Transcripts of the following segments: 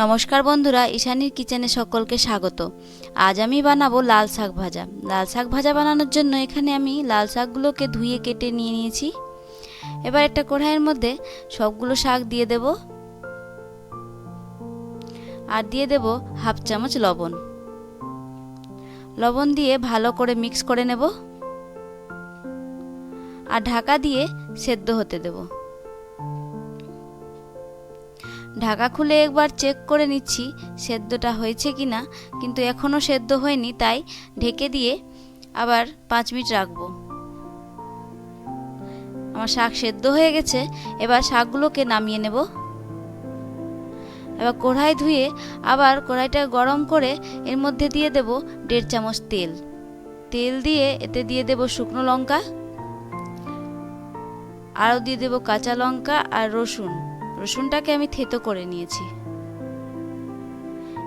নমস্কার বন্ধুরা, ঈশানীর কিচেনে সকলকে স্বাগত। আজ আমি বানাবো লাল শাক ভাজা। লাল শাক ভাজা বানানোর জন্য এখানে আমি লাল শাকগুলোকে ধুয়ে কেটে নিয়ে নিয়েছি। এবার একটা কড়াইয়ের মধ্যে সবগুলো শাক দিয়ে দেব, আর দিয়ে দেব হাফ চামচ লবণ। লবণ দিয়ে ভালো করে মিক্স করে নেব, আর ঢাকা দিয়ে সেদ্ধ হতে দেব। ঢাকা খুলে একবার চেক করে নিচ্ছি সেদ্ধটা হয়েছে কিনা, কিন্তু এখনও সেদ্ধ হয়নি, তাই ঢেকে দিয়ে আবার 5 মিনিট রাখবো। আমার শাক সেদ্ধ হয়ে গেছে। এবার শাকগুলোকে নামিয়ে নেব। এবার কড়াই ধুয়ে আবার কড়াইটা গরম করে এর মধ্যে দিয়ে দেব 1.5 চামচ তেল। তেল দিয়ে এতে দিয়ে দেব শুকনো লঙ্কা, আরও দিয়ে দেব কাঁচা লঙ্কা আর রসুন। রসুনটাকে আমি থেতো করে নিয়েছি।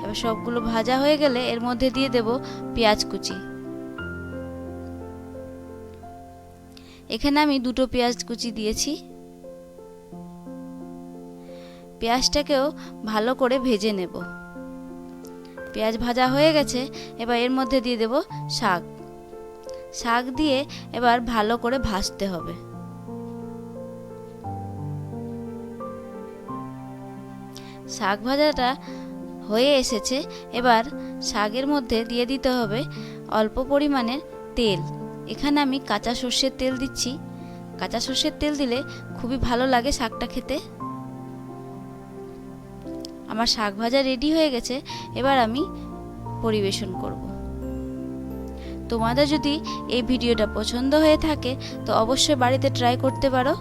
এবার সবগুলো ভাজা হয়ে গেলে এর মধ্যে দিয়ে দেব পেঁয়াজ কুচি। এখানে আমি 2টো পেঁয়াজ কুচি দিয়েছি। পেঁয়াজটাকেও ভালো করে ভেজে নেব। পেঁয়াজ ভাজা হয়ে গেছে। এবার এর মধ্যে দিয়ে দেব শাক। শাক দিয়ে এবার ভালো করে ভাজতে হবে। শাক ভাজাটা হয়ে এসেছে। এবার শাকের মধ্যে দিয়ে দিতে হবে অল্প পরিমাণের তেল। এখানে আমি কাঁচা সর্ষের তেল দিচ্ছি। কাঁচা সর্ষের তেল দিলে খুবই ভালো লাগে শাকটা খেতে। আমার শাক ভাজা রেডি হয়ে গেছে। এবার আমি পরিবেশন করব। তোমাদের যদি এই ভিডিওটা পছন্দ হয়ে থাকে তো অবশ্যই বাড়িতে ট্রাই করতে পারো।